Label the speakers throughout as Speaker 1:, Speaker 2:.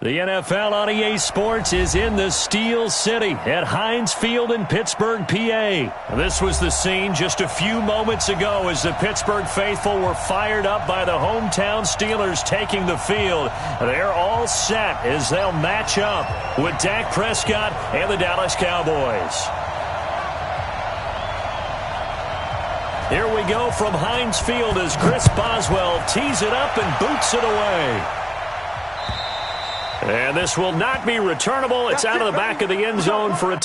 Speaker 1: The NFL on EA Sports is in the Steel City at Heinz Field in Pittsburgh, PA. This was the scene just a few moments ago as the Pittsburgh faithful were fired up by the hometown Steelers taking the field. They're all set as they'll match up with Dak Prescott and the Dallas Cowboys. Here we go from Heinz Field as Chris Boswell tees it up and boots it away. And this will not be returnable. It's out of the back of the end zone for a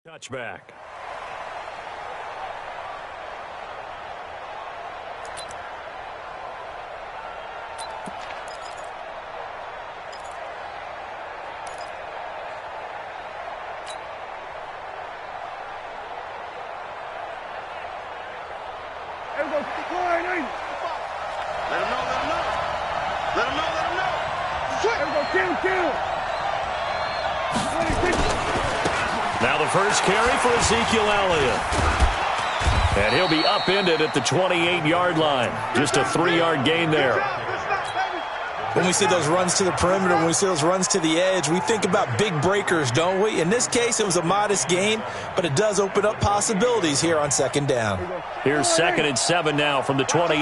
Speaker 1: Touchback. Now the first carry for Ezekiel Elliott. And he'll be upended at the 28-yard line. Just a 3-yard gain there.
Speaker 2: When we see those runs to the perimeter, when we see those runs to the edge, we think about big breakers, don't we? In this case, it was a modest gain, but it does open up possibilities here on second down.
Speaker 1: Here's 2nd and 7 now from the 28.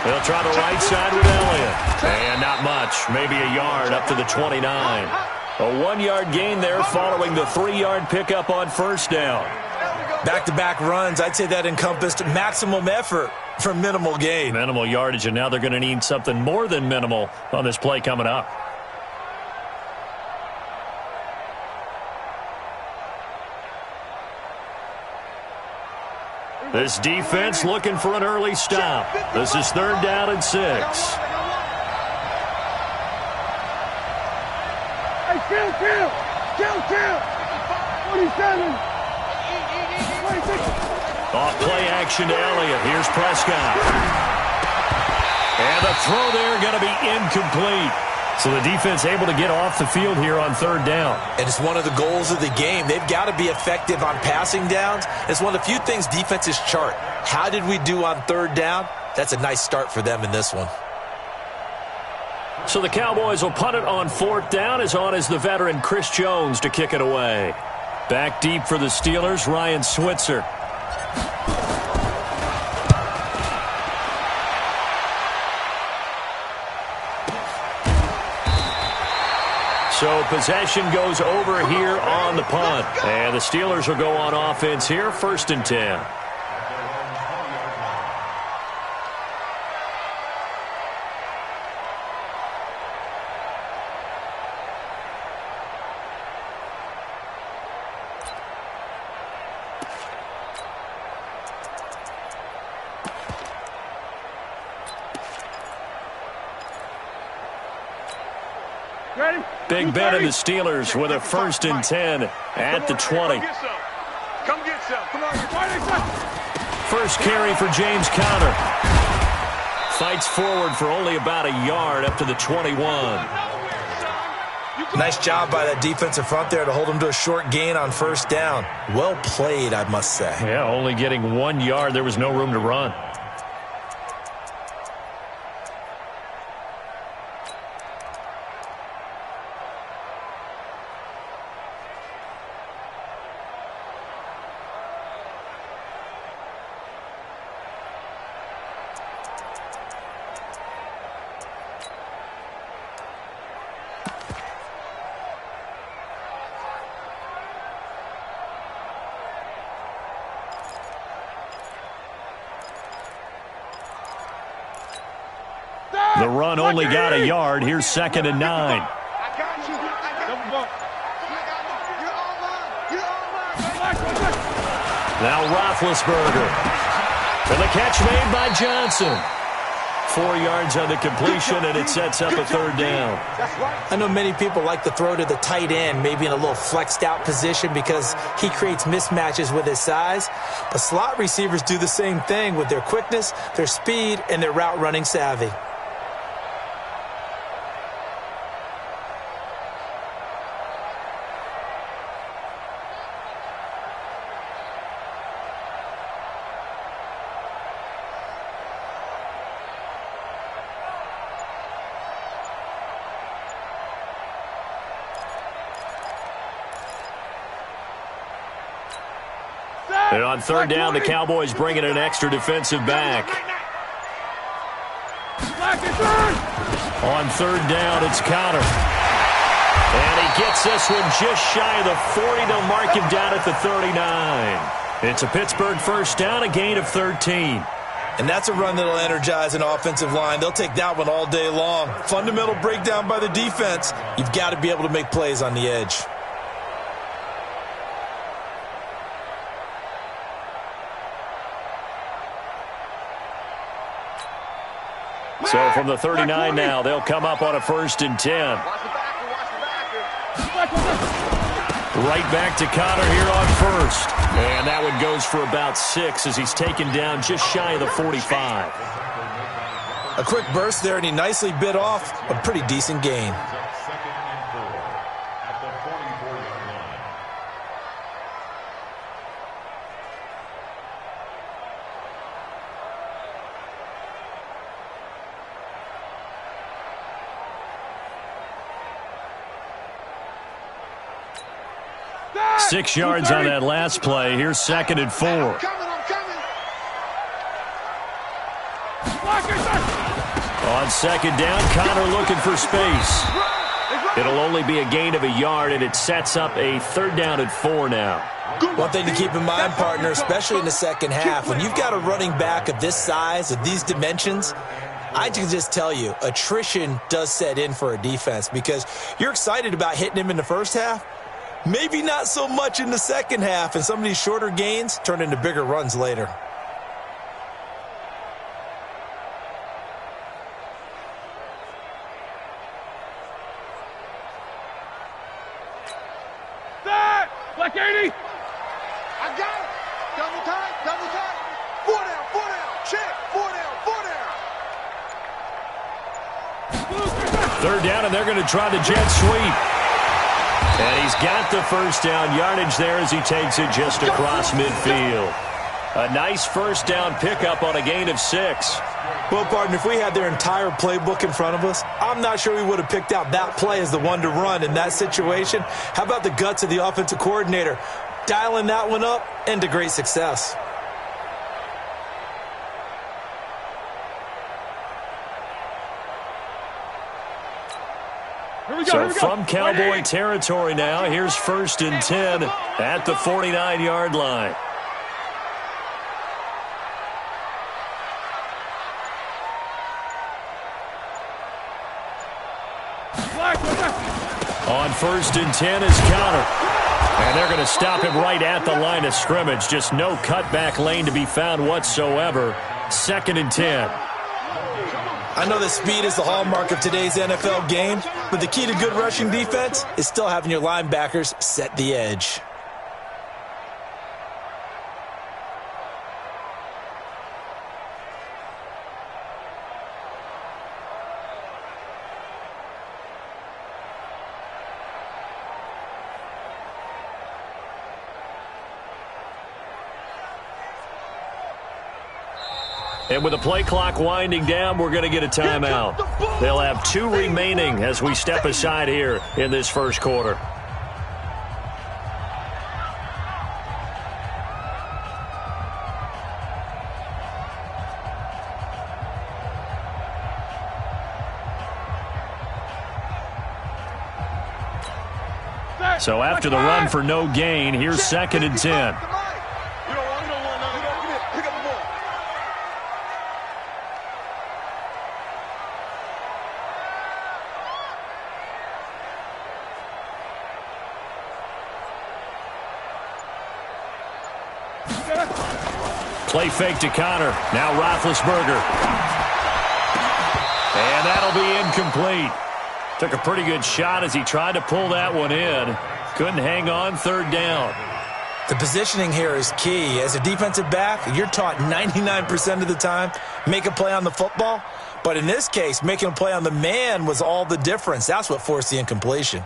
Speaker 1: They'll try the right side with Elliott. And not much. Maybe a yard up to the 29. A 1-yard gain there following the 3-yard pickup on first down.
Speaker 2: Back-to-back runs, I'd say that encompassed maximum effort for minimal gain.
Speaker 1: Minimal yardage, and now they're going to need something more than minimal on this play coming up. This defense looking for an early stop. This is 3rd down and 6.
Speaker 3: Hey, kill! 47. 26.
Speaker 1: Off play action to Elliott. Here's Prescott. And the throw there going to be incomplete. So the defense able to get off the field here on 3rd down.
Speaker 2: And it's one of the goals of the game. They've got to be effective on passing downs. It's one of the few things defenses chart. How did we do on 3rd down? That's a nice start for them in this one.
Speaker 1: So the Cowboys will punt it on 4th down. As on is the veteran Chris Jones to kick it away. Back deep for the Steelers, Ryan Switzer. So possession goes over here on the punt. And the Steelers will go on offense here, 1st and 10. Big Ben and the Steelers with a 1st and 10 at the 20.
Speaker 3: Come get some. Come on.
Speaker 1: First carry for James Conner. Fights forward for only about a yard up to the 21.
Speaker 2: Nice job by that defensive front there to hold them to a short gain on 1st down. Well played, I must say.
Speaker 1: Yeah, only getting 1 yard. There was no room to run. The run only got a yard. Here's 2nd and 9.
Speaker 3: I got you.
Speaker 1: Now Roethlisberger. And the catch made by Johnson. 4 yards on the completion, and it sets up a 3rd down.
Speaker 2: I know many people like to throw to the tight end, maybe in a little flexed out position because he creates mismatches with his size. But slot receivers do the same thing with their quickness, their speed, and their route running savvy.
Speaker 1: And on 3rd down, the Cowboys bringing an extra defensive back. On 3rd down, it's Conner. And he gets this one just shy of the 40 to mark him down at the 39. It's a Pittsburgh 1st down, a gain of 13.
Speaker 2: And that's a run that'll energize an offensive line. They'll take that one all day long. Fundamental breakdown by the defense. You've got to be able to make plays on the edge.
Speaker 1: So from the 39 now, they'll come up on a 1st and 10. Right back to Connor here on 1st. And that one goes for about 6 as he's taken down just shy of the 45.
Speaker 2: A quick burst there, and he nicely bit off a pretty decent gain.
Speaker 1: Six yards on that last play. Here's 2nd and 4.
Speaker 3: I'm coming.
Speaker 1: On 2nd down, Connor looking for space. It'll only be a gain of a yard, and it sets up a 3rd down and 4 now.
Speaker 2: One thing to keep in mind, partner, especially in the second half, when you've got a running back of this size, of these dimensions, I can just tell you, attrition does set in for a defense because you're excited about hitting him in the first half. Maybe not so much in the second half, and some of these shorter gains turn into bigger runs later.
Speaker 3: Black 80. I got it. Double time. 4 down. Check. 4 down.
Speaker 1: 3rd down, and they're going to try the jet sweep. And he's got the 1st down yardage there as he takes it just across midfield. A nice 1st down pickup on a gain of 6.
Speaker 2: Well, partner, if we had their entire playbook in front of us, I'm not sure we would have picked out that play as the one to run in that situation. How about the guts of the offensive coordinator? Dialing that one up into great success.
Speaker 1: So from Cowboy territory now, here's 1st and 10 at the 49-yard line. On 1st and 10 is Connor. And they're going to stop him right at the line of scrimmage. Just no cutback lane to be found whatsoever. 2nd and 10.
Speaker 2: I know that speed is the hallmark of today's NFL game, but the key to good rushing defense is still having your linebackers set the edge.
Speaker 1: And with the play clock winding down, we're going to get a timeout. They'll have 2 remaining as we step aside here in this first quarter. So after the run for no gain, here's 2nd and 10. Play fake to Connor. Now Roethlisberger. And that'll be incomplete. Took a pretty good shot as he tried to pull that one in. Couldn't hang on. 3rd down.
Speaker 2: The positioning here is key. As a defensive back, you're taught 99% of the time, make a play on the football. But in this case, making a play on the man was all the difference. That's what forced the incompletion.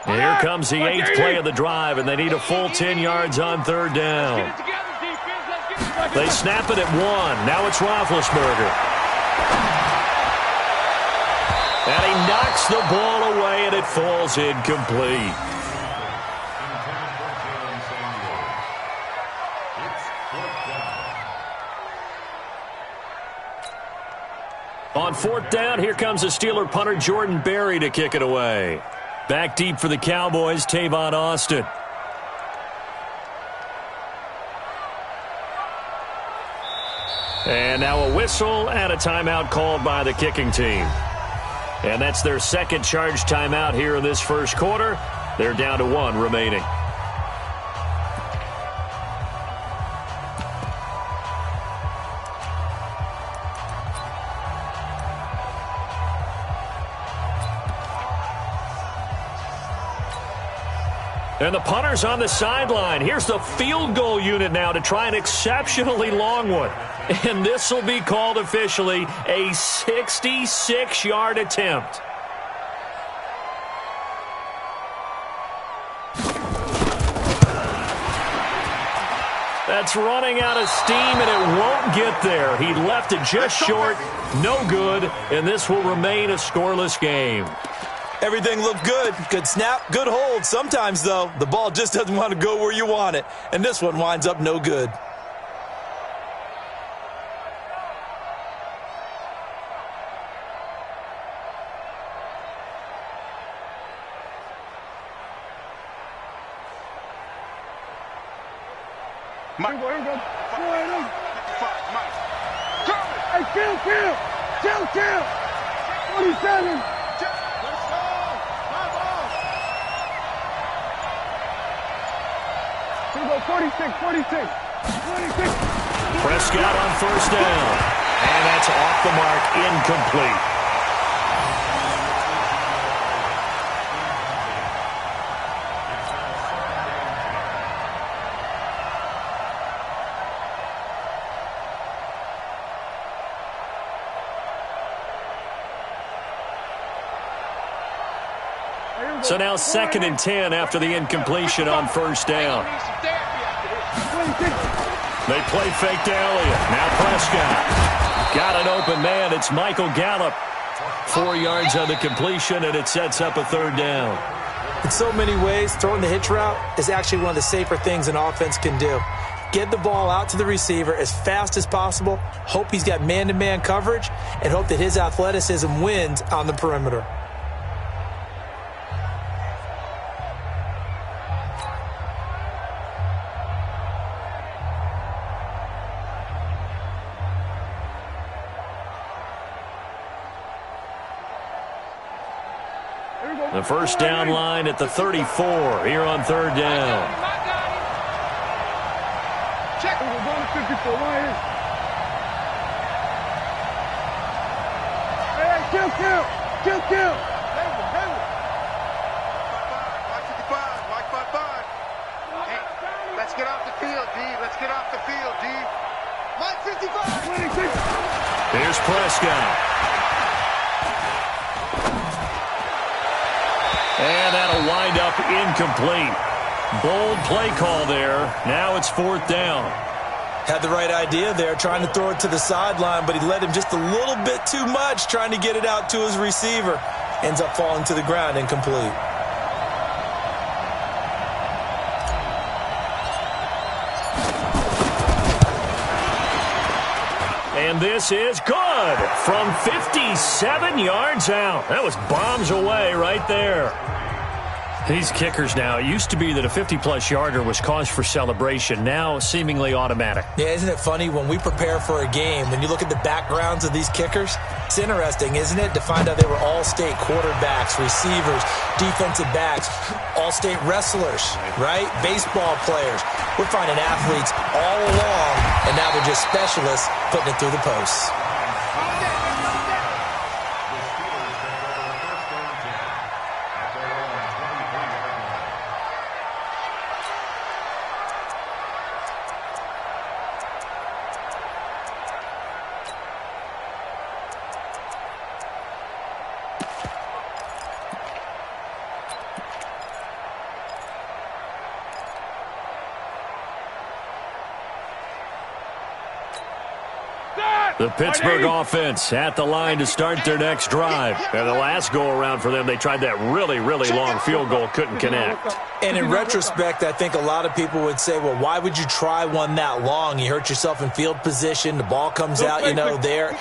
Speaker 1: Here comes the 8th play of the drive, and they need a full 10 yards on 3rd down. They snap it at 1. Now it's Roethlisberger. And he knocks the ball away, and it falls incomplete. On fourth down, here comes the Steeler punter Jordan Berry to kick it away. Back deep for the Cowboys, Tavon Austin. And now a whistle and a timeout called by the kicking team. And that's their second charge timeout here in this first quarter. They're down to one remaining. And the punter's on the sideline. Here's the field goal unit now to try an exceptionally long one. And this will be called officially a 66-yard attempt. That's running out of steam, and it won't get there. He left it just short, no good, and this will remain a scoreless game.
Speaker 2: Everything looked good. Good snap, good hold. Sometimes, though, the ball just doesn't want to go where you want it. And this one winds up no good.
Speaker 3: Mike. Here we go. Hey, kill. 47. Here we go, 46.
Speaker 1: Prescott on first down. And that's off the mark, incomplete. So now 2nd and 10 after the incompletion on first down. They play fake to Elliott. Now Prescott. Got an open man. It's Michael Gallup. 4 yards on the completion, and it sets up a third down.
Speaker 2: In so many ways, throwing the hitch route is actually one of the safer things an offense can do. Get the ball out to the receiver as fast as possible, hope he's got man-to-man coverage, and hope that his athleticism wins on the perimeter.
Speaker 1: The first down line at the 34 here on third down.
Speaker 3: Check. We're going to 54. Right here. Hey, kill. Mike 55. Hey, let's get off the field, D. Mike 55. 26.
Speaker 1: Here's Prescott. And that'll wind up incomplete. Bold play call there. Now it's fourth down.
Speaker 2: Had the right idea there, trying to throw it to the sideline, but he led him just a little bit too much, trying to get it out to his receiver. Ends up falling to the ground, incomplete.
Speaker 1: And this is good from 57 yards out. That was bombs away right there. These kickers now, it used to be that a 50-plus yarder was cause for celebration, now seemingly automatic.
Speaker 2: Yeah, isn't it funny when we prepare for a game, when you look at the backgrounds of these kickers? It's interesting, isn't it, to find out they were all-state quarterbacks, receivers, defensive backs, all-state wrestlers, right? Baseball players. We're finding athletes all along, and now they're just specialists putting it through the posts.
Speaker 1: The The Pittsburgh offense at the line to start their next drive. And the last go-around for them, they tried that really, really long field goal, couldn't connect.
Speaker 2: And in retrospect, I think a lot of people would say, well, why would you try one that long? You hurt yourself in field position. The ball comes out, there.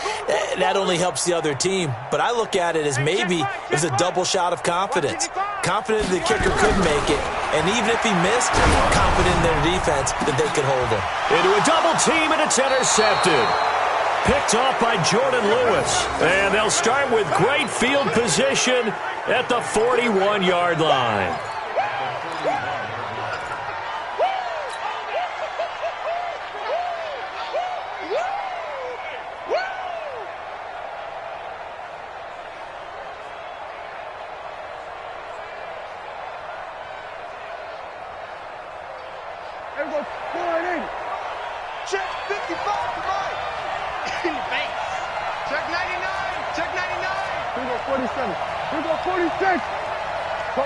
Speaker 2: That only helps the other team. But I look at it as maybe it was a double shot of confidence. Confident the kicker could make it. And even if he missed, confident in their defense that they could hold him.
Speaker 1: Into a double team, and it's intercepted. Picked off by Jordan Lewis. And they'll start with great field position at the 41-yard line.
Speaker 3: Check 55 to Mike. In the face. Check 99. Check 99.
Speaker 4: Here we go 47. Here we go 46. Go.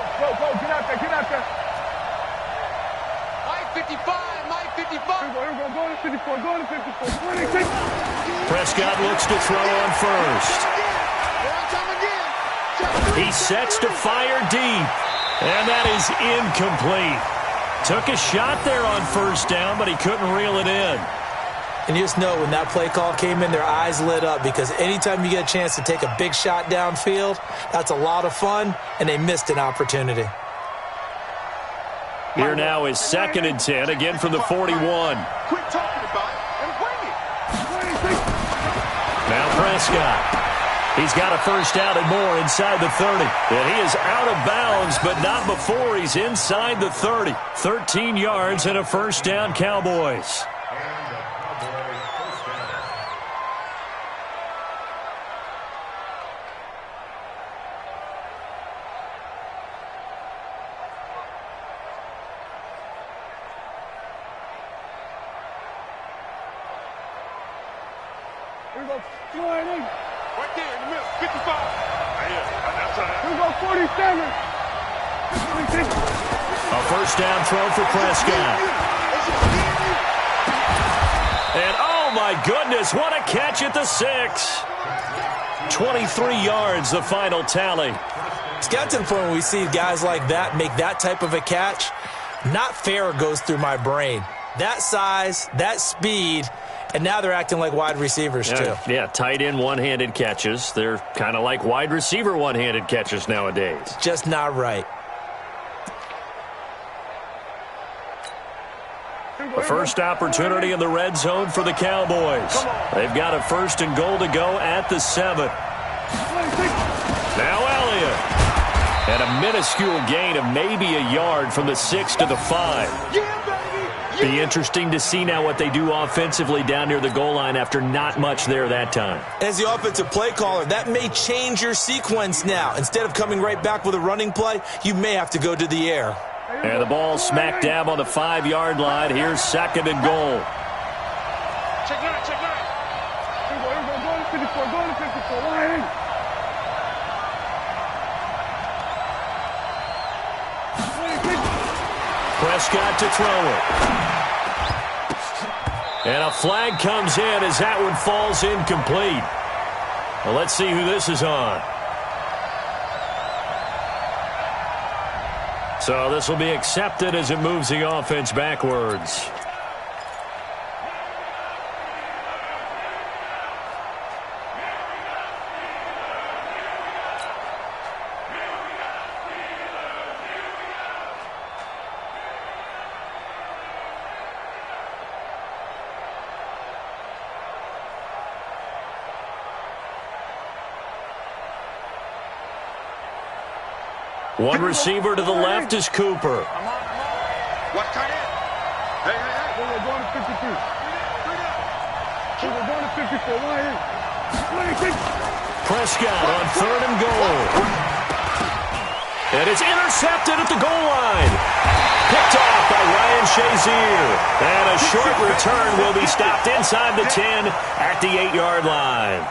Speaker 4: Get out there.
Speaker 3: Mike 55. Mike 55.
Speaker 4: Here we go. Go to 54. Go to 54. 26.
Speaker 1: Prescott looks to throw on first.
Speaker 3: Again.
Speaker 1: He sets to fire deep. And that is incomplete. Took a shot there on first down, but he couldn't reel it in.
Speaker 2: And you just know when that play call came in, their eyes lit up because anytime you get a chance to take a big shot downfield, that's a lot of fun, and they missed an opportunity.
Speaker 1: Here now is 2nd and 10, again from the 41.
Speaker 3: Quit talking about it and bring it.
Speaker 1: Now Prescott. He's got a first down and more inside the 30. And he is out of bounds, but not before he's inside the 30. 13 yards and a first down, Cowboys.
Speaker 4: Here we go. Sliding.
Speaker 3: Right there in the middle. 55. Right here. Outside.
Speaker 4: Here we go 47. 26.
Speaker 1: A first down throw for Prescott. And oh my goodness, what a catch at the 6. 23 yards, the final tally.
Speaker 2: It's got to the point when we see guys like that make that type of a catch, not fair goes through my brain. That size, that speed, and now they're acting like wide receivers too.
Speaker 1: Yeah, tight end one-handed catches. They're kind of like wide receiver one-handed catches nowadays.
Speaker 2: Just not right.
Speaker 1: A first opportunity in the red zone for the Cowboys. They've got a 1st and goal to go at the 7. Now Elliott. And a minuscule gain of maybe a yard from the 6 to the 5. Be interesting to see now what they do offensively down near the goal line after not much there that time.
Speaker 2: As the offensive play caller, that may change your sequence now. Instead of coming right back with a running play, you may have to go to the air.
Speaker 1: And the ball smack dab on the 5-yard line. Here's 2nd and goal.
Speaker 3: Check 9. Check 9.
Speaker 4: Here we go. Go to 54. Go to 54. Lying.
Speaker 1: Prescott to throw it. And a flag comes in as that one falls incomplete. Well, let's see who this is on. So this will be accepted as it moves the offense backwards. One receiver to the left is Cooper.
Speaker 3: Watch tight end. Hey.
Speaker 4: We're going to 53. We're going to 54. Lying. 26.
Speaker 1: Prescott on 3rd and goal. And it's intercepted at the goal line. Picked off by Ryan Shazier. And a short return will be stopped inside the 10 at the 8-yard line.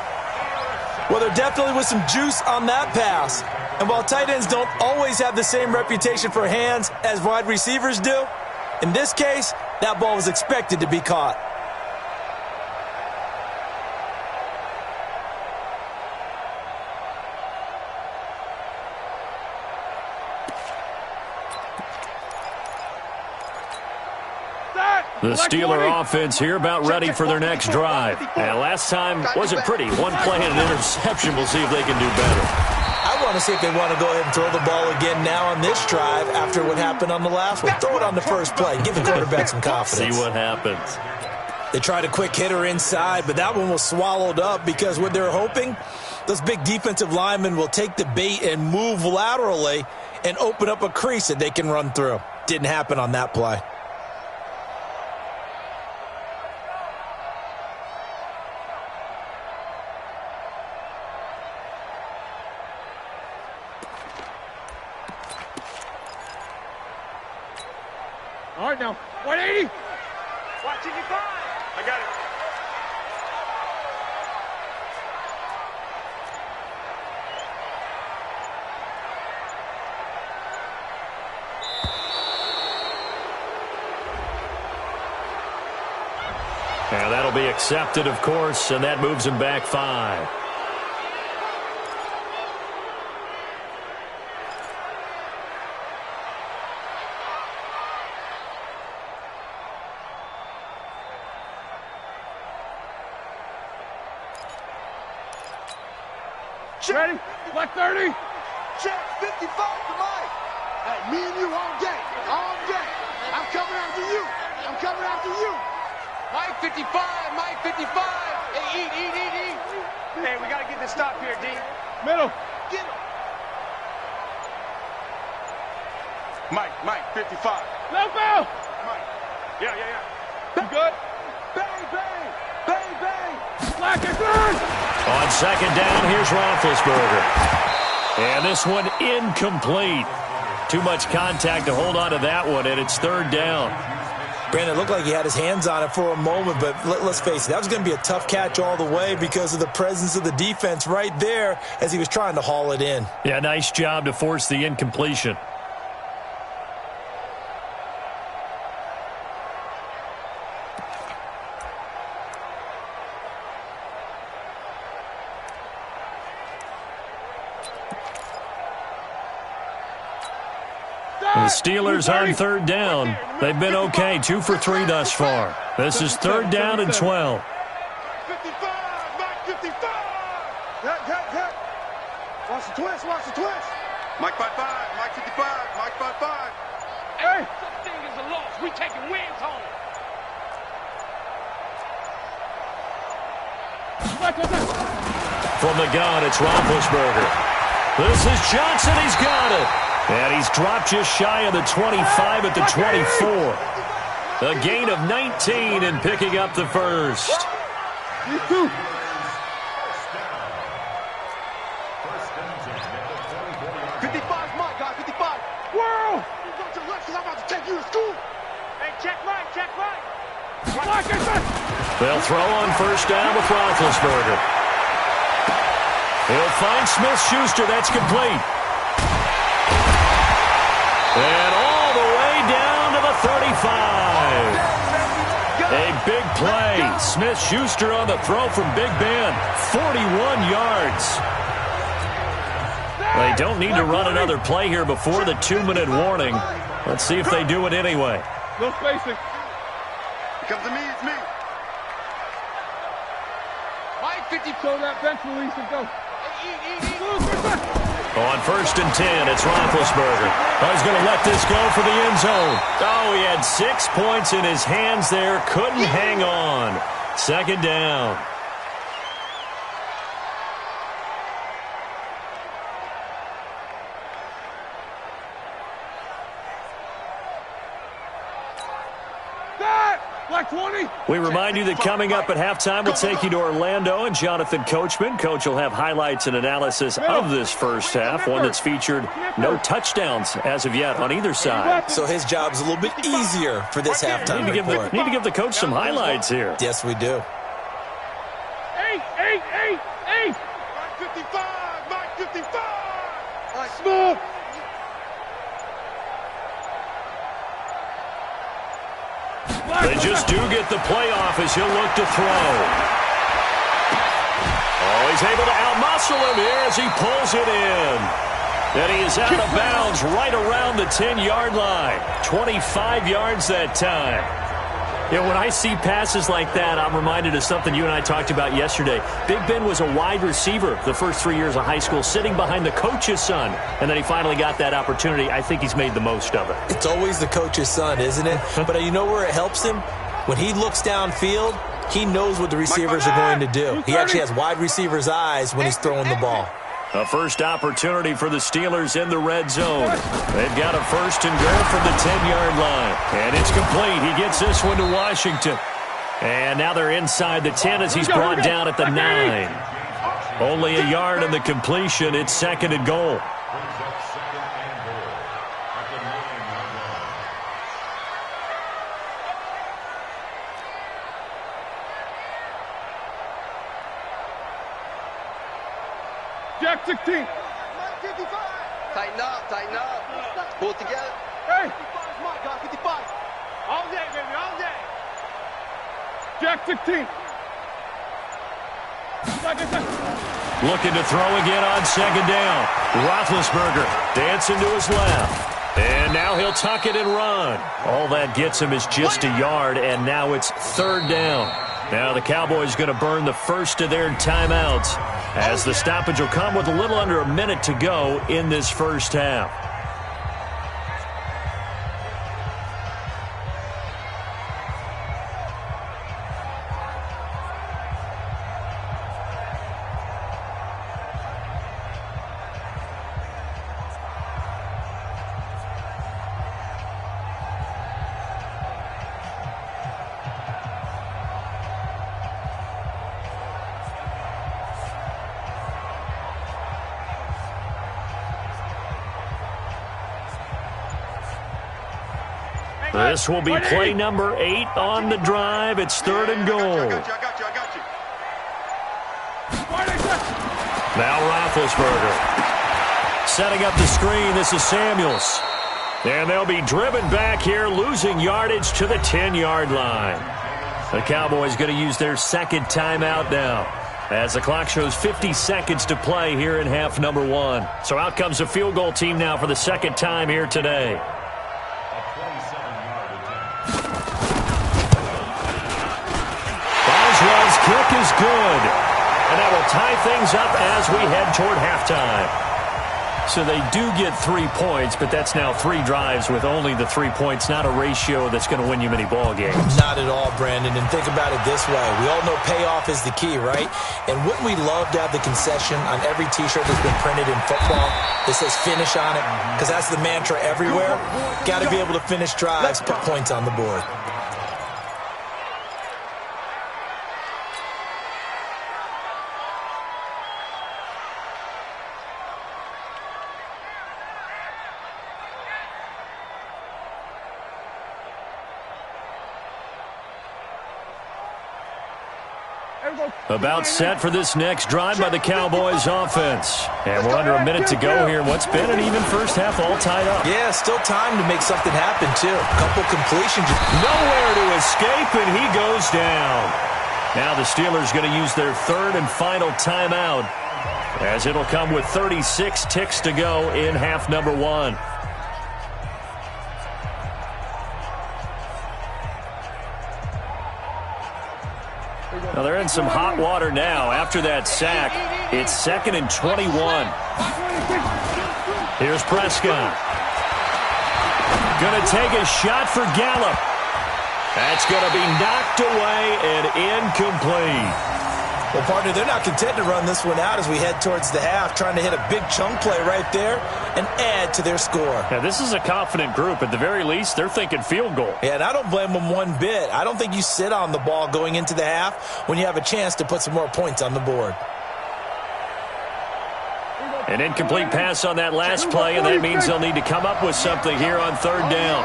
Speaker 2: Well, there definitely was some juice on that pass. And while tight ends don't always have the same reputation for hands as wide receivers do, in this case, that ball was expected to be caught.
Speaker 1: The Steeler offense here about ready for their next drive. And last time wasn't pretty. One play and an interception. We'll see if they can do better.
Speaker 2: I want to see if they want to go ahead and throw the ball again now on this drive after what happened on the last one. Throw it on the first play. Give the quarterback some confidence.
Speaker 1: See what happens.
Speaker 2: They tried a quick hitter inside, but that one was swallowed up because what they're hoping, those big defensive linemen will take the bait and move laterally and open up a crease that they can run through. Didn't happen on that play.
Speaker 4: All right, now, 180.
Speaker 3: Watching you five. I got it.
Speaker 1: And that'll be accepted, of course, and that moves him back 5.
Speaker 4: Ready? Black 30.
Speaker 3: Check 55 to Mike. Hey, me and you all day. All day. I'm coming after you. I'm coming after you. Mike 55. Mike 55. Hey, eat. Hey, we got to get this stop here, D.
Speaker 4: Middle.
Speaker 3: Get him. Mike 55.
Speaker 4: Left bell.
Speaker 3: Mike. Yeah.
Speaker 4: You good?
Speaker 3: Bang.
Speaker 4: Black is good.
Speaker 1: On second down, here's Roethlisberger. And this one incomplete. Too much contact to hold on to that one, and it's third down.
Speaker 2: Brandon, it looked like he had his hands on it for a moment, but let's face it, that was going to be a tough catch all the way because of the presence of the defense right there as he was trying to haul it in.
Speaker 1: Yeah, nice job to force the incompletion. The Steelers on third down. They've been okay, 2 for 3 thus far. This is third down and 12.
Speaker 3: 55. Mike 55. Hit. Watch the twist. Mike 55. Mike 55. Mike 55.
Speaker 4: Hey.
Speaker 3: Such thing is a loss. We taking wins home.
Speaker 1: From the gun, it's Roethlisberger. This is Johnson. He's got it. And he's dropped just shy of the 25 at the 24. A gain of 19 and picking up the first.
Speaker 4: These two.
Speaker 3: Mike, guy, 55.
Speaker 4: Whoa.
Speaker 3: You go to the left because I'm about to take you to school. Hey, check right.
Speaker 4: Black is good.
Speaker 1: They'll throw on first down with Roethlisberger. He'll find Smith-Schuster. That's complete. And all the way down to the 35. A big play. Smith-Schuster on the throw from Big Ben. 41 yards. They don't need to run another play here before the 2-minute warning. Let's see if they do it anyway.
Speaker 4: No spacing.
Speaker 3: Comes to me, it's me. Mike 50.
Speaker 4: Show that bench release and go.
Speaker 1: On first and 10, it's Roethlisberger. Oh, he's going to let this go for the end zone. Oh, he had 6 points in his hands there. Couldn't hang on. Second down.
Speaker 4: Black 20.
Speaker 1: We remind you that coming up at halftime, we'll take you to Orlando and Jonathan Coachman. Coach will have highlights and analysis of this first half, one that's featured no touchdowns as of yet on either side.
Speaker 2: So his job's a little bit easier for this halftime report.
Speaker 1: Need to give the coach some highlights here.
Speaker 2: Yes, we do.
Speaker 4: 8.
Speaker 3: Mike 55. Mike 55. All right,
Speaker 4: Smooth.
Speaker 1: They just do get the playoff as he'll look to throw. Oh, he's able to outmuscle him here as he pulls it in. And he is out of bounds right around the 10-yard line. 25 yards that time. Yeah, when I see passes like that, I'm reminded of something you and I talked about yesterday. Big Ben was a wide receiver the first 3 years of high school, sitting behind the coach's son, and then he finally got that opportunity. I think he's made the most of it.
Speaker 2: It's always the coach's son, isn't it? But you know where it helps him? When he looks downfield, he knows what the receivers are going to do. He actually has wide receivers' eyes when he's throwing the ball.
Speaker 1: A first opportunity for the Steelers in the red zone. They've got a first and goal from the 10-yard line. And it's complete. He gets this one to Washington. And now they're inside the 10 as he's brought down at the 9. Only a yard on the completion. It's second and goal.
Speaker 4: Jack 16.
Speaker 3: Tighten up. Pull it together.
Speaker 4: Hey.
Speaker 3: 55. All day, baby, all day.
Speaker 4: Jack 16.
Speaker 1: Looking to throw again on second down. Roethlisberger dancing to his left. And now he'll tuck it and run. All that gets him is just a yard, and now it's third down. Now the Cowboys going to burn the first of their timeouts, as the stoppage will come with a little under a minute to go in this first half. This will be play number 8 on the drive. It's third and goal.
Speaker 3: I got you.
Speaker 1: Now Roethlisberger setting up the screen. This is Samuels. And they'll be driven back here, losing yardage to the 10-yard line. The Cowboys going to use their second timeout now, as the clock shows 50 seconds to play here in half number 1. So out comes the field goal team now for the second time here today. Boswell's kick is good. And that will tie things up as we head toward halftime. So they do get 3 points, but that's now 3 drives with only the 3 points, not a ratio that's going to win you many ball games.
Speaker 2: Not at all, Brandon. And think about it this way. We all know payoff is the key, right? And wouldn't we love to have the concession on every T-shirt that's been printed in football that says finish on it? Because that's the mantra everywhere. Got to be able to finish drives, put points on the board.
Speaker 1: About set for this next drive by the Cowboys offense. And we're under a minute to go here. What's been an even first half all tied up.
Speaker 2: Yeah, still time to make something happen, too. A couple completions.
Speaker 1: Nowhere to escape, and he goes down. Now the Steelers going to use their third and final timeout, as it'll come with 36 ticks to go in half number 1. Now they're in some hot water now. After that sack, it's 2nd and 21. Here's Prescott. Going to take a shot for Gallup. That's going to be knocked away and incomplete.
Speaker 2: Well, partner, they're not content to run this one out as we head towards the half, trying to hit a big chunk play right there and add to their score.
Speaker 1: Yeah, this is a confident group. At the very least, they're thinking field goal.
Speaker 2: Yeah, and I don't blame them one bit. I don't think you sit on the ball going into the half when you have a chance to put some more points on the board.
Speaker 1: An incomplete pass on that last play, and that means they'll need to come up with something here on third down.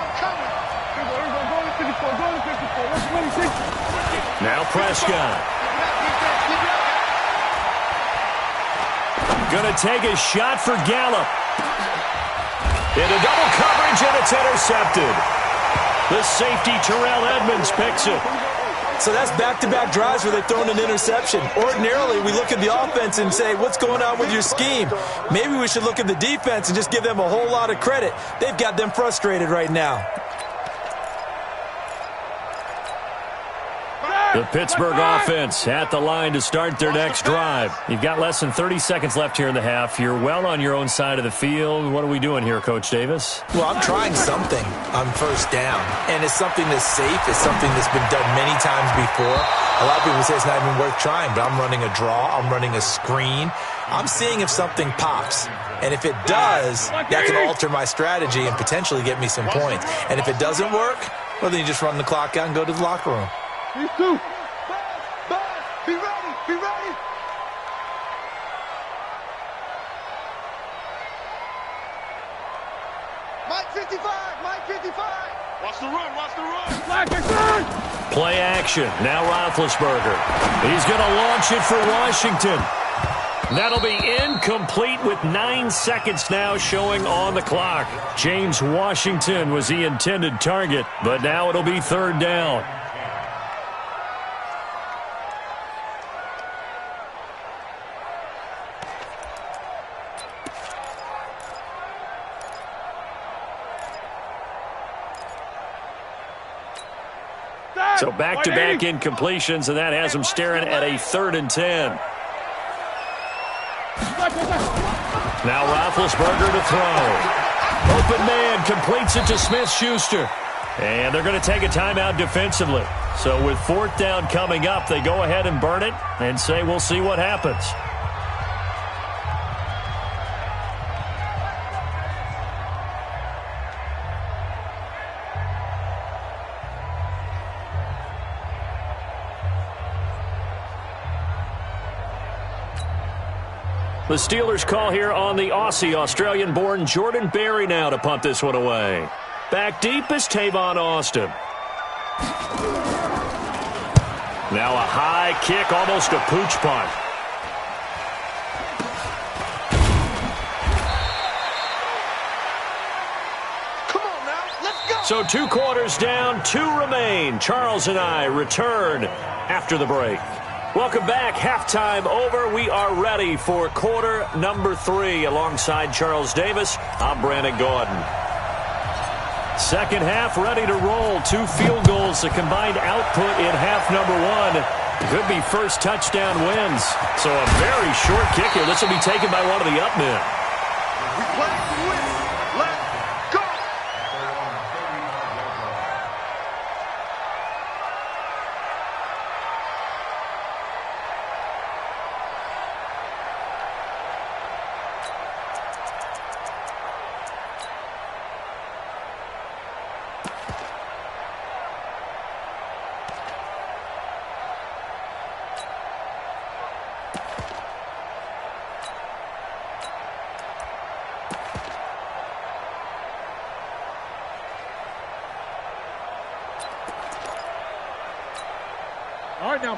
Speaker 1: Now Prescott. Going to take a shot for Gallup. Into double coverage, and it's intercepted. The safety, Terrell Edmonds, picks it.
Speaker 2: So that's back-to-back drives where they've thrown an interception. Ordinarily, we look at the offense and say, what's going on with your scheme? Maybe we should look at the defense and just give them a whole lot of credit. They've got them frustrated right now.
Speaker 1: The Pittsburgh offense at the line to start their next drive. You've got less than 30 seconds left here in the half. You're well on your own side of the field. What are we doing here, Coach Davis?
Speaker 2: Well, I'm trying something on first down, and it's something that's safe. It's something that's been done many times before. A lot of people say it's not even worth trying, but I'm running a draw. I'm running a screen. I'm seeing if something pops. And if it does, that can alter my strategy and potentially get me some points. And if it doesn't work, well, then you just run the clock out and go to the locker room.
Speaker 4: These two.
Speaker 3: Be ready, be ready. Mike 55, Mike 55. Watch the run, watch the run.
Speaker 4: Black action.
Speaker 1: Play action. Now Roethlisberger. He's going to launch it for Washington. That'll be incomplete with 9 seconds now showing on the clock. James Washington was the intended target, but now it'll be third down. So back-to-back incompletions, and that has him staring at a 3rd and 10. Now Roethlisberger to throw. Open man completes it to Smith-Schuster. And they're going to take a timeout defensively. So with 4th down coming up, they go ahead and burn it and say we'll see what happens. The Steelers call here on the Aussie, Australian-born Jordan Berry now to punt this one away. Back deep is Tavon Austin. Now a high kick, almost a pooch punt.
Speaker 3: Come on now, let's go.
Speaker 1: So 2 quarters down, 2 remain. Charles and I return after the break. Welcome back. Halftime over. We are ready for quarter number 3. Alongside Charles Davis, I'm Brandon Gordon. Second half ready to roll. 2 field goals, the combined output in half number 1. Could be first touchdown wins. So a very short kick here. This will be taken by one of the up men.
Speaker 3: We play to win. Let's go.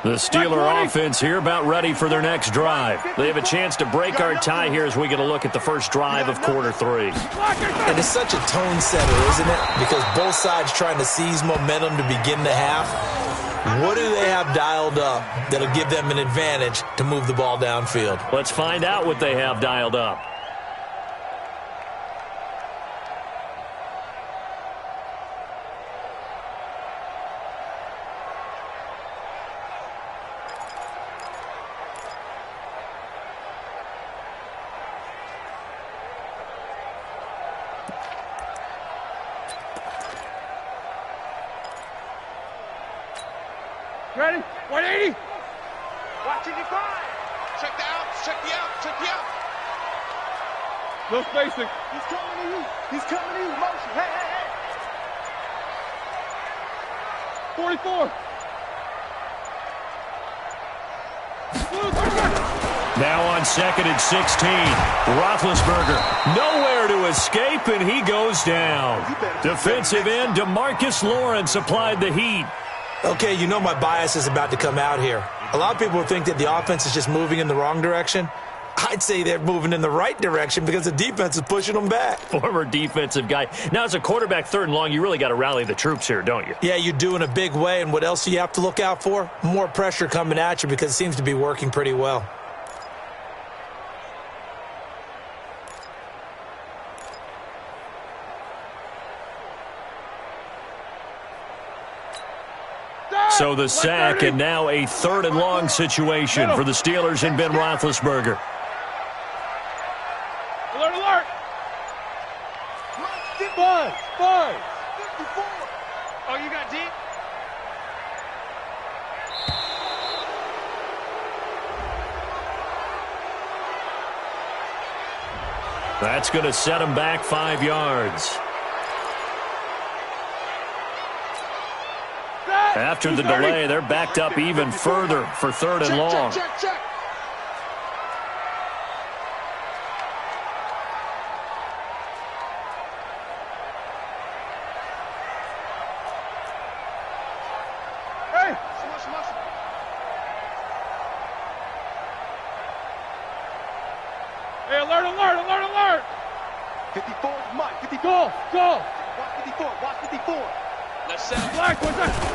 Speaker 1: The Steeler offense here about ready for their next drive. They have a chance to break our tie here as we get a look at the first drive of quarter 3.
Speaker 2: And it's such a tone setter, isn't it? Because both sides trying to seize momentum to begin the half. What do they have dialed up that'll give them an advantage to move the ball downfield?
Speaker 1: Let's find out what they have dialed up.
Speaker 4: Ready? 180.
Speaker 3: Watch your define. Check the outs, check the outs, check the outs.
Speaker 4: No spacing.
Speaker 3: He's coming to you. He's coming to you. Motion. Hey, hey, hey.
Speaker 4: 44.
Speaker 1: Now on 2nd and 16. Roethlisberger nowhere to escape, and he goes down. Defensive end DeMarcus Lawrence applied the heat.
Speaker 2: Okay, you know my bias is about to come out here. A lot of people think that the offense is just moving in the wrong direction. I'd say they're moving in the right direction because the defense is pushing them back.
Speaker 1: Former defensive guy. Now, as a quarterback 3rd and long, you really got to rally the troops here, don't you?
Speaker 2: Yeah, you do in a big way. And what else do you have to look out for? More pressure coming at you because it seems to be working pretty well.
Speaker 1: So the sack, and now a 3rd and long situation for the Steelers and Ben Roethlisberger.
Speaker 4: Alert, alert! 5.
Speaker 3: Oh, you got deep?
Speaker 1: That's going to set him back 5 yards. After the delay, they're backed up even further for 3rd and long.
Speaker 3: Check.
Speaker 4: Hey! Hey, alert!
Speaker 3: 54, Mike, 54.
Speaker 4: Go!
Speaker 3: Watch 54. Let's set up.
Speaker 4: Black, what's that?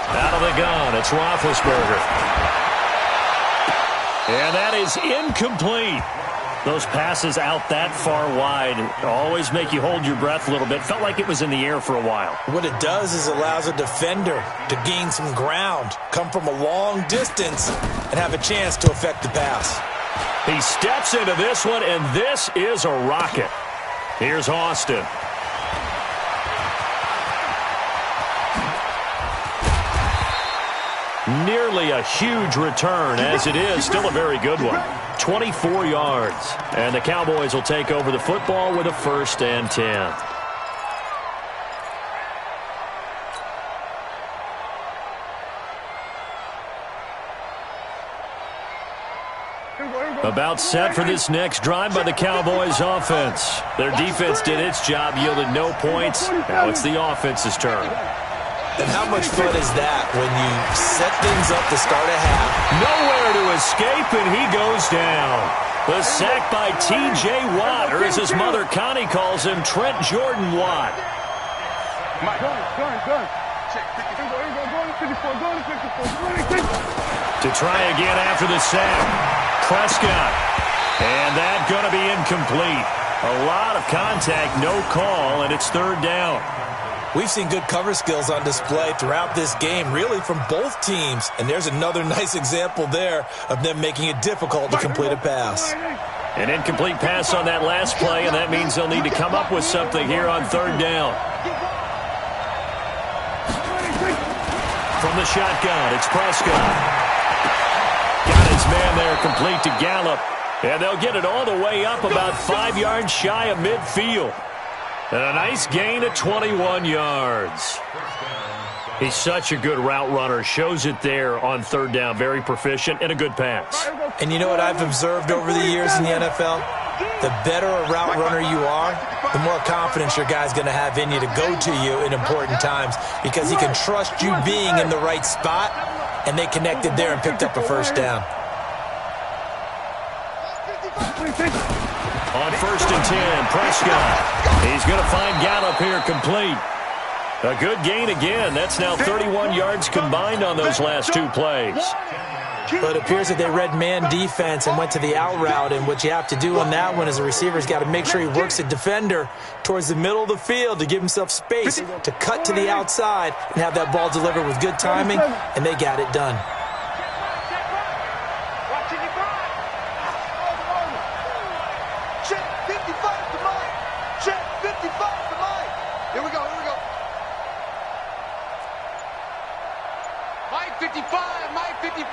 Speaker 1: Out of the gun, it's Roethlisberger. And that is incomplete. Those passes out that far wide always make you hold your breath a little bit. Felt like it was in the air for a while.
Speaker 2: What it does is allows a defender to gain some ground, come from a long distance, and have a chance to affect the pass.
Speaker 1: He steps into this one, and this is a rocket. Here's Austin. Nearly a huge return, as it is still a very good one. 24 yards. And the Cowboys will take over the football with a 1st and 10. About set for this next drive by the Cowboys offense. Their defense did its job, yielded no points. Now it's the offense's turn.
Speaker 2: And how much fun is that when you set things up to start a half?
Speaker 1: Nowhere to escape, and he goes down. The sack by T.J. Watt, or as his mother Connie calls him, Trent Jordan Watt.
Speaker 4: Done.
Speaker 3: Check, 54.
Speaker 4: Go to 54.
Speaker 1: To try again after the sack. Prescott. And that's going to be incomplete. A lot of contact, no call, and it's 3rd down.
Speaker 2: We've seen good cover skills on display throughout this game, really from both teams. And there's another nice example there of them making it difficult to complete a pass.
Speaker 1: An incomplete pass on that last play, and that means they'll need to come up with something here on 3rd down. From the shotgun, it's Prescott. Got his man there, complete to Gallup. And they'll get it all the way up about 5 yards shy of midfield. And a nice gain of 21 yards. He's such a good route runner. Shows it there on 3rd down. Very proficient and a good pass.
Speaker 2: And you know what I've observed over the years in the NFL? The better a route runner you are, the more confidence your guy's going to have in you to go to you in important times because he can trust you being in the right spot, and they connected there and picked up a 1st down.
Speaker 1: On 1st and 10, Prescott. He's going to find Gallup here complete. A good gain again. That's now 31 yards combined on those last 2 plays.
Speaker 2: But it appears that they read man defense and went to the out route, and what you have to do on that one is the receiver's got to make sure he works the defender towards the middle of the field to give himself space to cut to the outside and have that ball delivered with good timing, and they got it done.
Speaker 3: Check 55 to Mike. Check 55 to Mike. Here we go. Mike 55, Mike 55.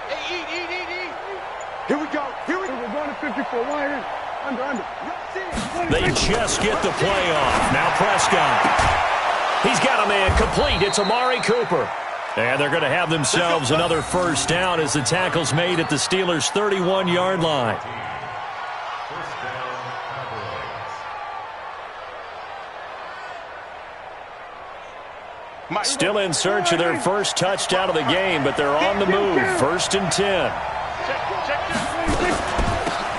Speaker 3: Hey, eat. Here we go.
Speaker 4: We're going to 54. Under.
Speaker 1: They just get the play off. Now Prescott. He's got a man complete. It's Amari Cooper. And they're going to have themselves another 1st down as the tackle's made at the Steelers' 31-yard line. Still in search of their first touchdown of the game, but they're on the move. 1st and 10.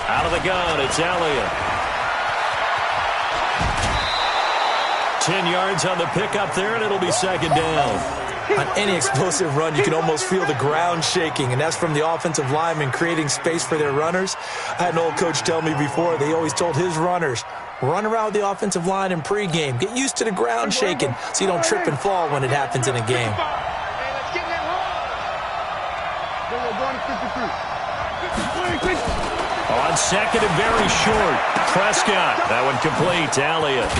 Speaker 1: Out of the gun, it's Elliott. 10 yards on the pickup there, and it'll be 2nd down.
Speaker 2: On any explosive run, you can almost feel the ground shaking, and that's from the offensive linemen creating space for their runners. I had an old coach tell me before, they always told his runners, run around the offensive line in pregame. Get used to the ground shaking so you don't trip and fall when it happens in a game.
Speaker 3: Hey, let's get in that
Speaker 1: On second and very short. Prescott. That one complete to Elliott.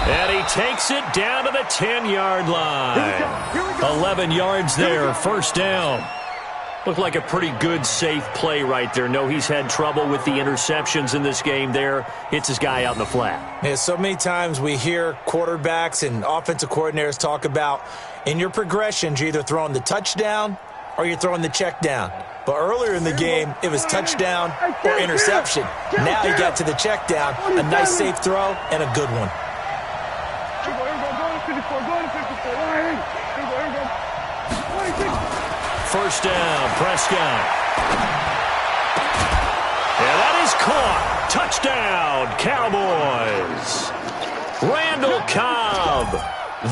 Speaker 1: And he takes it down to the 10-yard line. 11 yards there, first down. Looked like a pretty good, safe play right there. No, he's had trouble with the interceptions in this game there. Hits his guy out in the flat.
Speaker 2: Yeah, so many times we hear quarterbacks and offensive coordinators talk about in your progressions, you're either throwing the touchdown or you're throwing the check down. But earlier in the game, it was touchdown or interception. Now he got to the check down, a nice safe throw, and a good one.
Speaker 1: First down, Prescott. And that is caught. Touchdown, Cowboys. Randall Cobb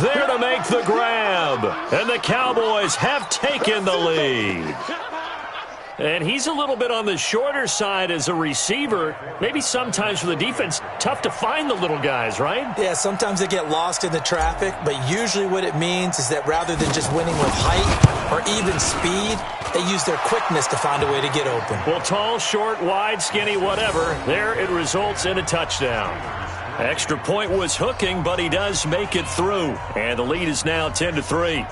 Speaker 1: there to make the grab. And the Cowboys have taken the lead. And he's a little bit on the shorter side as a receiver. Maybe sometimes for the defense, tough to find the little guys, right?
Speaker 2: Yeah, sometimes they get lost in the traffic, but usually what it means is that rather than just winning with height or even speed, they use their quickness to find a way to get open.
Speaker 1: Well, tall, short, wide, skinny, whatever, there it results in a touchdown. Extra point was hooking, but he does make it through. And the lead is now 10-3.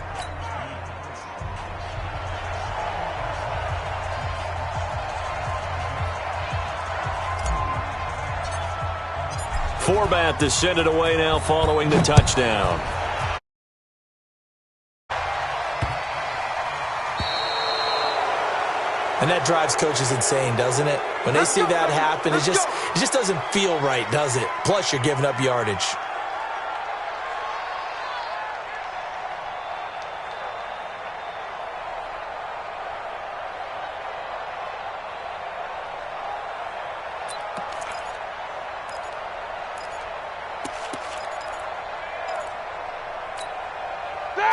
Speaker 1: Forbat to send it away now following the touchdown.
Speaker 2: And that drives coaches insane, doesn't it? When they see that happen, it just doesn't feel right, does it? Plus, you're giving up yardage.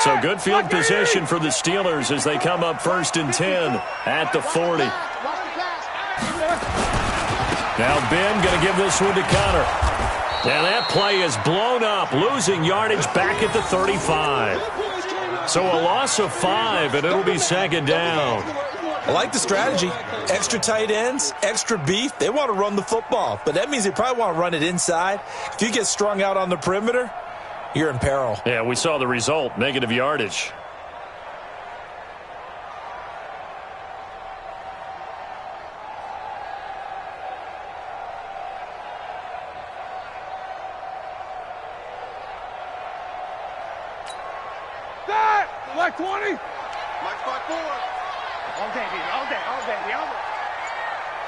Speaker 1: So good field position for the Steelers as they come up 1st and 10 at the 40. Now Ben going to give this one to Connor. And that play is blown up, losing yardage back at the 35. So a loss of 5, and it'll be 2nd down.
Speaker 2: I like the strategy. Extra tight ends, extra beef. They want to run the football, but that means they probably want to run it inside. If you get strung out on the perimeter, you're in peril.
Speaker 1: Yeah, we saw the result, negative yardage.
Speaker 4: Black 20.
Speaker 3: Mike spot 4.
Speaker 4: All day, baby. All day. All day. All day.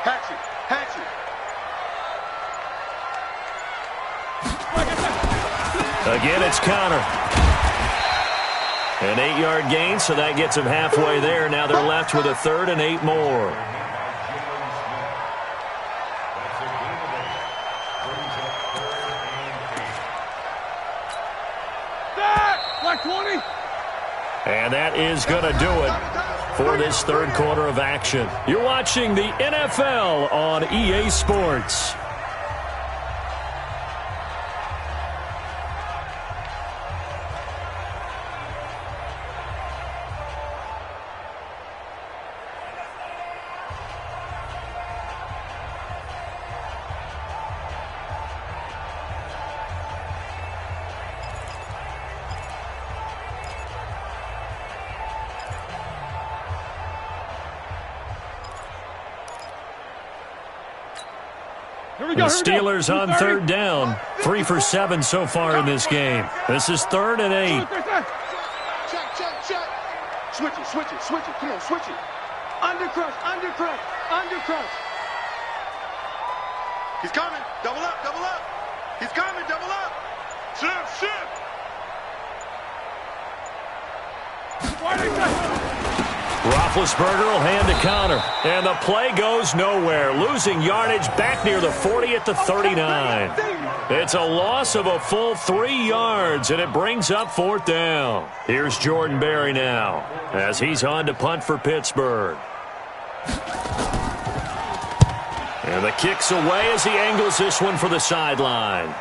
Speaker 3: Hatchet. Hatchet.
Speaker 1: Again, it's Connor. An 8-yard gain, so that gets them halfway there. Now they're left with a 3rd and 8 more.
Speaker 4: Black 20.
Speaker 1: And that is going to do it for this 3rd quarter of action. You're watching the NFL on EA Sports. The Steelers on 3rd down. 3 for 7 so far in this game. This is 3rd and 8.
Speaker 3: Check. Switch it. Come on, switch it. Under crush. He's coming. Double up. He's coming. Double up. Shift.
Speaker 1: Roethlisberger will hand to Connor. And the play goes nowhere. Losing yardage back near the 40 at the 39. It's a loss of a full 3 yards, and it brings up 4th down. Here's Jordan Berry now as he's on to punt for Pittsburgh. And the kick's away as he angles this one for the sideline.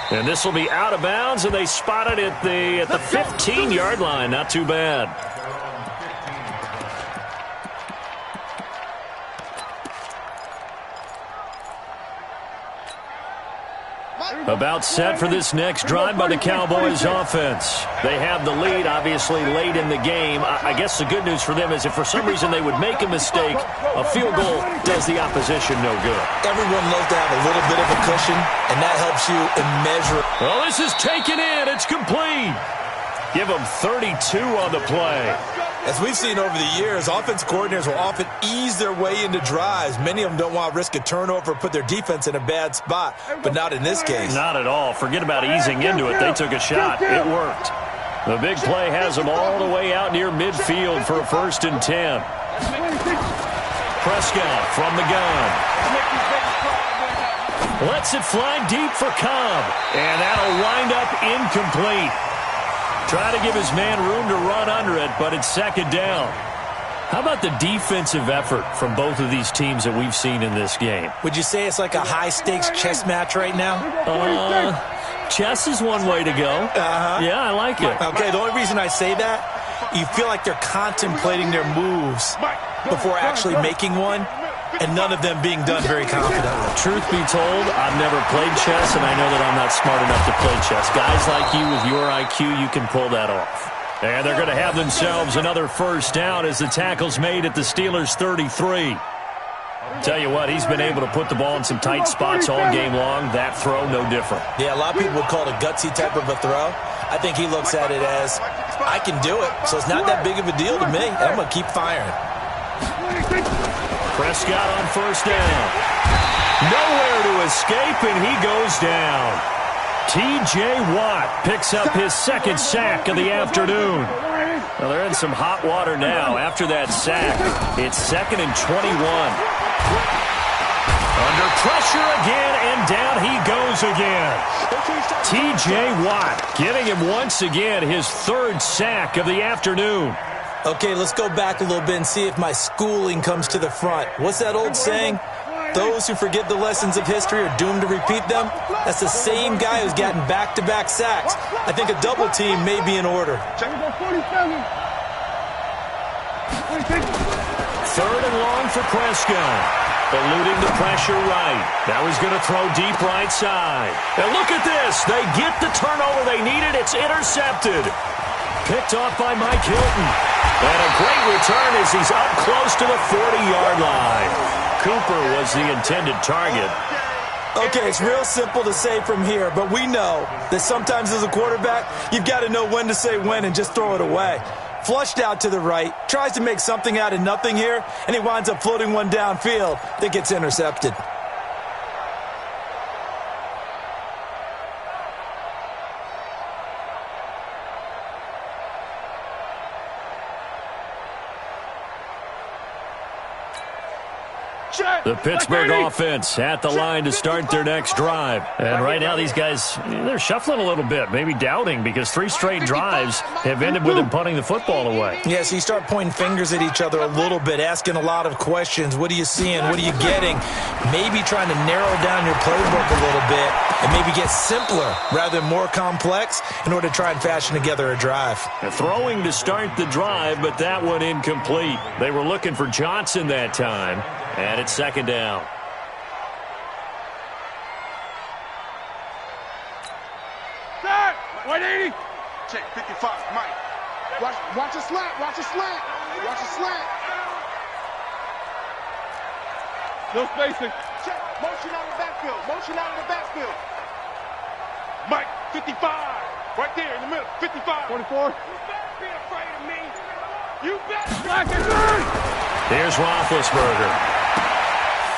Speaker 1: And this will be out of bounds, and they spot it at the 15-yard line. Not too bad. About set for this next drive by the Cowboys offense. They have the lead, obviously, late in the game. I guess the good news for them is if for some reason they would make a mistake, a field goal does the opposition no good.
Speaker 2: Everyone loves to have a little bit of a cushion, and that helps you immeasurably.
Speaker 1: Well, this is taken in. It's complete. Give them 32 on the play.
Speaker 2: As we've seen over the years, offense coordinators will often ease their way into drives. Many of them don't want to risk a turnover or put their defense in a bad spot, but not in this case.
Speaker 1: Not at all. Forget about easing into it. They took a shot. It worked. The big play has them all the way out near midfield for a 1st and 10. Prescott from the gun. Lets it fly deep for Cobb. And that'll wind up incomplete. Try to give his man room to run under it, but it's 2nd down. How about the defensive effort from both of these teams that we've seen in this game?
Speaker 2: Would you say it's like a high-stakes chess match right now?
Speaker 1: Chess is one way to go. Yeah, I like it.
Speaker 2: Okay, the only reason I say that, you feel like they're contemplating their moves before actually making one, and none of them being done very confidently.
Speaker 1: Truth be told, I've never played chess, and I know that I'm not smart enough to play chess. Guys like you with your IQ, you can pull that off. And they're going to have themselves another 1st down as the tackle's made at the Steelers' 33. Tell you what, he's been able to put the ball in some tight spots all game long. That throw, no different.
Speaker 2: Yeah, a lot of people would call it a gutsy type of a throw. I think he looks at it as, I can do it, so it's not that big of a deal to me. I'm going to keep firing.
Speaker 1: Prescott on 1st down. Nowhere to escape, and he goes down. T.J. Watt picks up his 2nd sack of the afternoon. Well, they're in some hot water now after that sack. It's 2nd and 21. Under pressure again, and down he goes again. T.J. Watt getting him once again his 3rd sack of the afternoon.
Speaker 2: Okay, let's go back a little bit and see if my schooling comes to the front. What's that old saying? Those who forget the lessons of history are doomed to repeat them. That's the same guy who's gotten back-to-back sacks. I think a double team may be in order.
Speaker 1: 3rd and long for Prescott. Eluding the pressure right. That was going to throw deep right side. And look at this. They get the turnover they needed. It's intercepted. Picked off by Mike Hilton. And a great return as he's up close to the 40-yard line. Cooper was the intended target.
Speaker 2: Okay, it's real simple to say from here, but we know that sometimes as a quarterback, you've got to know when to say when and just throw it away. Flushed out to the right, tries to make something out of nothing here, and he winds up floating one downfield that gets intercepted.
Speaker 1: The Pittsburgh offense at the line to start their next drive. And right now these guys, they're shuffling a little bit, maybe doubting, because 3 straight drives have ended with them punting the football away.
Speaker 2: Yeah, so you start pointing fingers at each other a little bit, asking a lot of questions. What are you seeing? What are you getting? Maybe trying to narrow down your playbook a little bit and maybe get simpler rather than more complex in order to try and fashion together a drive.
Speaker 1: Throwing to start the drive, but that one incomplete. They were looking for Johnson that time. And it's 2nd down.
Speaker 4: Start! 180.
Speaker 3: Check 55, Mike. Watch a slant, watch a slant. Watch a slant.
Speaker 4: No spacing.
Speaker 3: Check. Motion out of the backfield. Motion out of the backfield.
Speaker 4: Mike, 55. Right there in the middle. 55. 24. You better be afraid of me. You better. Black and third.
Speaker 1: Here's Roethlisberger.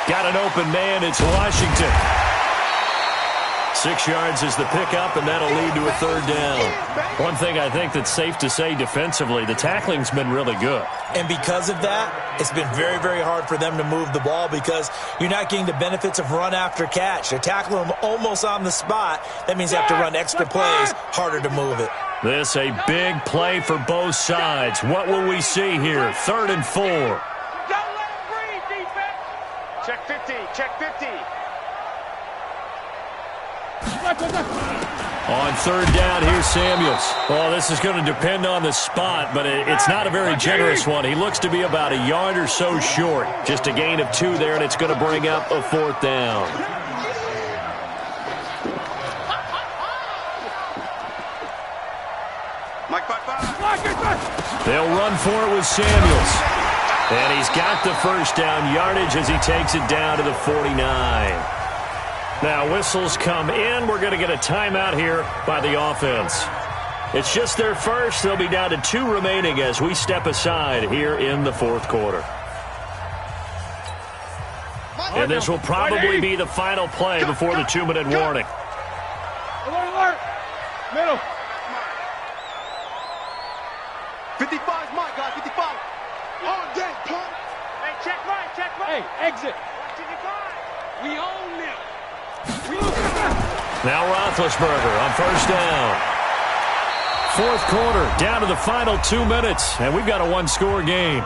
Speaker 1: Got an open man. It's Washington. 6 yards is the pickup, and that'll lead to a 3rd down. One thing I think that's safe to say defensively, the tackling's been really good.
Speaker 2: And because of that, it's been very, very hard for them to move the ball because you're not getting the benefits of run after catch. They're tackling them almost on the spot. That means they have to run extra plays, harder to move it.
Speaker 1: This a big play for both sides. What will we see here? 3rd and 4.
Speaker 3: Check 50, check 50.
Speaker 1: On 3rd down, here's Samuels. Oh, this is going to depend on the spot, but it's not a very generous one. He looks to be about a yard or so short. Just a gain of 2 there, and it's going to bring up a 4th down. They'll run for it with Samuels. And he's got the first down yardage as he takes it down to the 49. Now whistles come in. We're going to get a timeout here by the offense. It's just their first. They'll be down to 2 remaining as we step aside here in the fourth quarter. And this will probably be the final play before the 2-minute warning.
Speaker 4: Alert! Middle.
Speaker 3: 55's Mike, guys. 55. On deck, punt.
Speaker 4: Hey, check right. Hey, exit. We own them.
Speaker 1: Now Roethlisberger on first down. Fourth quarter, down to the final 2 minutes, and we've got a 1-score game.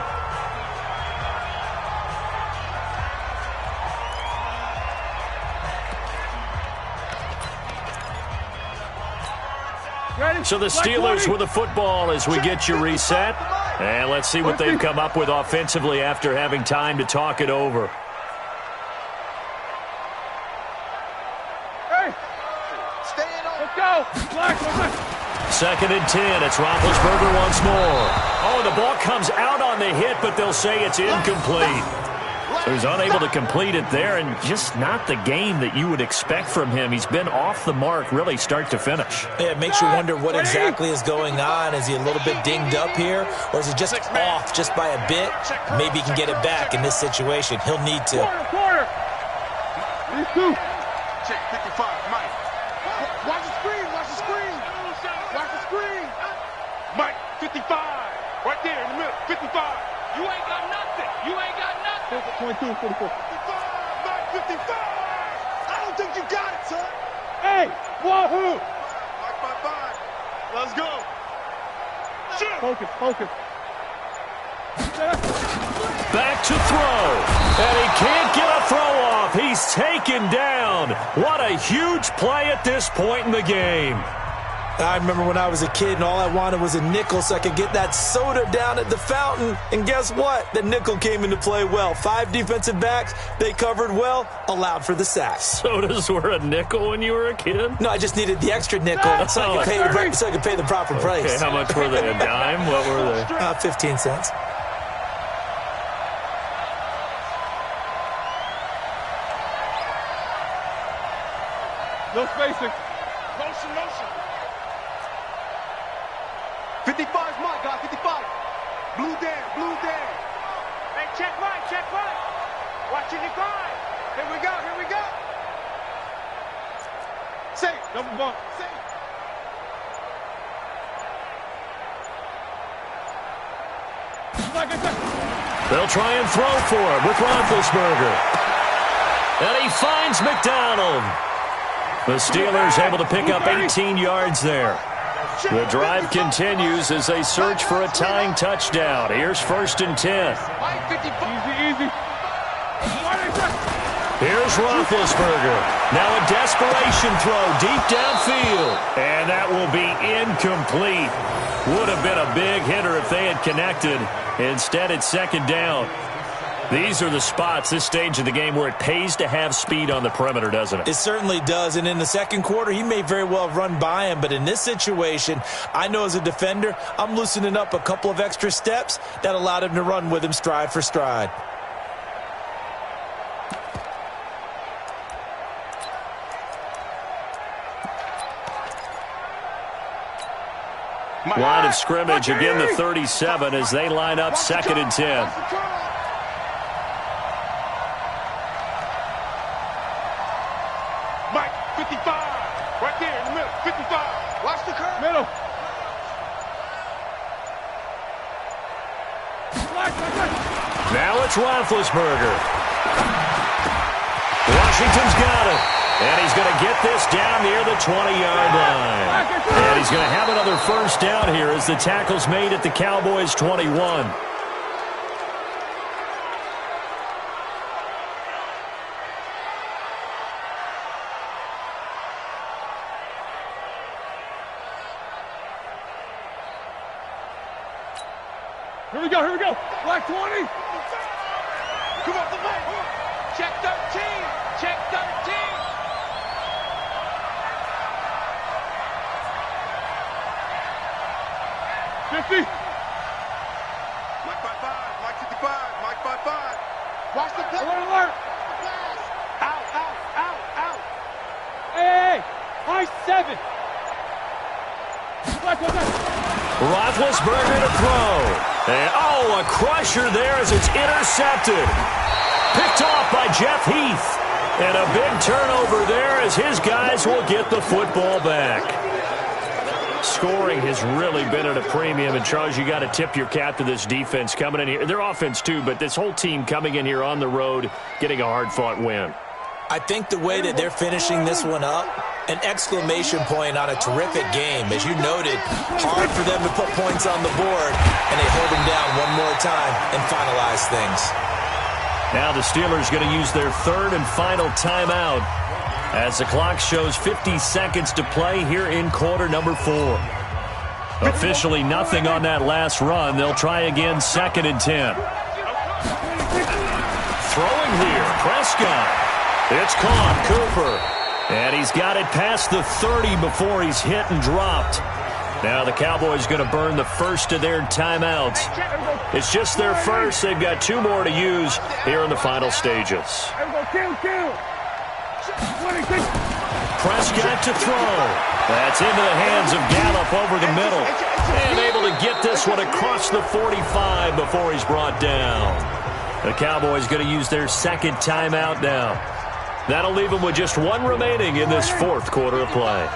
Speaker 1: So the Steelers with the football as we get you reset. And let's see what they've come up with offensively after having time to talk it over.
Speaker 4: Hey, let's go.
Speaker 1: Second and 10. It's Roethlisberger once more. Oh, the ball comes out on the hit, but they'll say it's incomplete. So he's unable to complete it there, and just not the game that you would expect from him. He's been off the mark really start to finish.
Speaker 2: Yeah, it makes you wonder what exactly is going on. Is he a little bit dinged up here, or is he just off just by a bit? Maybe he can get it back in this situation. He'll need to.
Speaker 4: Quarter. These two.
Speaker 3: Check 55, Mike. Watch the screen. Watch the screen.
Speaker 4: Mike, 55. Right there in the middle. 55. You ain't got nothing. 22, 44.
Speaker 3: 55, Mike, 55. I don't think you got it, son.
Speaker 4: Hey, wahoo.
Speaker 3: Mike. Let's go. Shoot.
Speaker 4: Focus.
Speaker 1: Back to throw. And he can't get a throw off. He's taken down. What a huge play at this point in the game.
Speaker 2: I remember when I was a kid and all I wanted was a nickel so I could get that soda down at the fountain. And guess what? The nickel came into play well. 5 defensive backs, they covered well, allowed for the sack.
Speaker 1: Sodas were a nickel when you were a kid?
Speaker 2: No, I just needed the extra nickel so I could pay the proper price.
Speaker 1: Okay, how much were they? A dime? What were they?
Speaker 2: 15 cents.
Speaker 4: No spacing.
Speaker 3: Motion. 55's Mike, guys. 55. Blue down.
Speaker 4: Hey, check right. Watching the grind.
Speaker 3: Here we go. Safe.
Speaker 4: Double bump.
Speaker 3: Safe.
Speaker 1: They'll try and throw for it with Roethlisberger. And he finds McDonald. The Steelers able to pick up 18 yards there. The drive continues as they search for a tying touchdown. Here's first and 10.
Speaker 4: Easy.
Speaker 1: Here's Roethlisberger. Now a desperation throw deep downfield. And that will be incomplete. Would have been a big hitter if they had connected. Instead, it's second down. These are the spots, this stage of the game, where it pays to have speed on the perimeter, doesn't it?
Speaker 2: It certainly does, and in the second quarter, he may very well have run by him, but in this situation, I know as a defender, I'm loosening up a couple of extra steps that allowed him to run with him stride for stride.
Speaker 1: Line of scrimmage, again the 37 as they line up second and 10.
Speaker 4: Mike, 55. Right there in the middle. 55.
Speaker 3: Watch the curve.
Speaker 4: Middle.
Speaker 1: Now it's Roethlisberger. Washington's got it. And he's going to get this down near the 20-yard line. And he's going to have another first down here as the tackle's made at the Cowboys' 21.
Speaker 4: Here we go. Black 20.
Speaker 3: Come off the leg.
Speaker 4: Check 13. Check 13. 50.
Speaker 1: Roethlisberger to throw. And, a crusher there as it's intercepted. Picked off by Jeff Heath. And a big turnover there as his guys will get the football back. Scoring has really been at a premium. And, Charles, you got to tip your cap to this defense coming in here. Their offense, too, but this whole team coming in here on the road, getting a hard-fought win.
Speaker 2: I think the way that they're finishing this one up, an exclamation point on a terrific game. As you noted, hard for them to put points on the board, and they hold them down one more time and finalize things.
Speaker 1: Now the Steelers going to use their third and final timeout as the clock shows 50 seconds to play here in quarter number 4. Officially nothing on that last run. They'll try again, 2nd and 10. Throwing here, Prescott. It's caught, Cooper. And he's got it past the 30 before he's hit and dropped. Now the Cowboys going to burn the first of their timeouts. It's just their first. They've got 2 more to use here in the final stages. Prescott to throw. That's into the hands of Gallup over the middle. And able to get this one across the 45 before he's brought down. The Cowboys going to use their second timeout now. That'll leave them with just 1 remaining in this 4th quarter of play.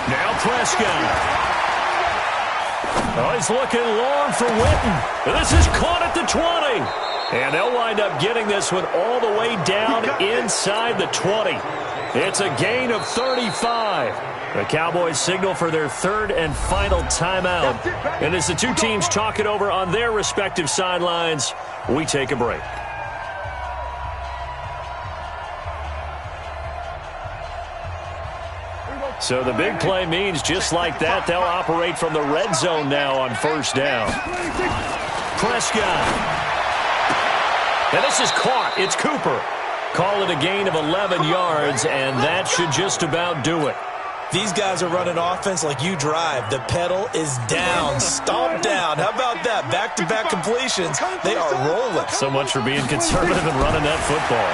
Speaker 1: Now Prescott. He's looking long for Witten. This is caught at the 20. And they'll wind up getting this one all the way down inside the 20. It's a gain of 35. The Cowboys signal for their third and final timeout. And as the 2 teams talk it over on their respective sidelines, we take a break. So the big play means just like that, they'll operate from the red zone now on first down. Prescott. And this is caught. It's Cooper. Call it a gain of 11 yards, and that should just about do it.
Speaker 2: These guys are running offense like you drive. The pedal is down, stomped down. How about that? Back-to-back completions. They are rolling.
Speaker 1: So much for being conservative and running that football.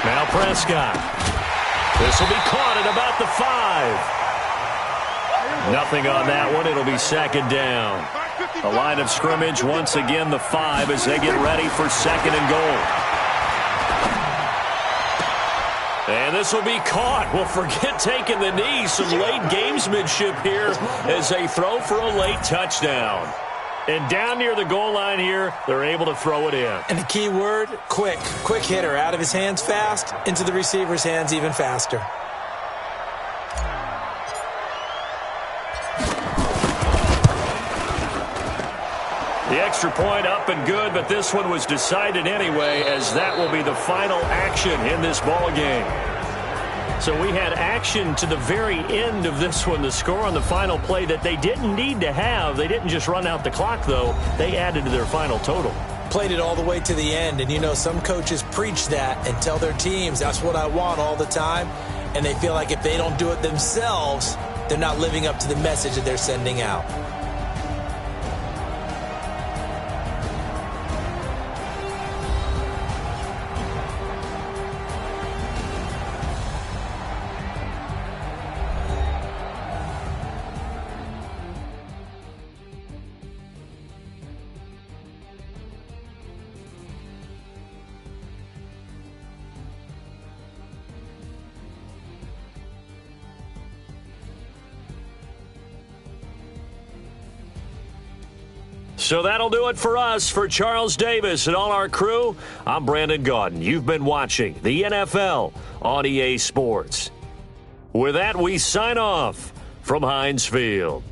Speaker 1: Now Prescott. This will be caught at about the 5. Nothing on that one. It'll be 2nd down. The line of scrimmage, once again, the 5 as they get ready for 2nd and goal. And this will be caught. Well, forget taking the knee. Some late gamesmanship here as they throw for a late touchdown. And down near the goal line here, they're able to throw it in.
Speaker 2: And the key word, quick. Quick hitter. Out of his hands fast, into the receiver's hands even faster.
Speaker 1: The extra point up and good, but this one was decided anyway, as that will be the final action in this ball game. So we had action to the very end of this one, the score on the final play that they didn't need to have. They didn't just run out the clock, though. They added to their final total.
Speaker 2: Played it all the way to the end, and you know, some coaches preach that and tell their teams, that's what I want all the time, and they feel like if they don't do it themselves, they're not living up to the message that they're sending out.
Speaker 1: So that'll do it for us. For Charles Davis and all our crew, I'm Brandon Gaudin. You've been watching the NFL on EA Sports. With that, we sign off from Heinz Field.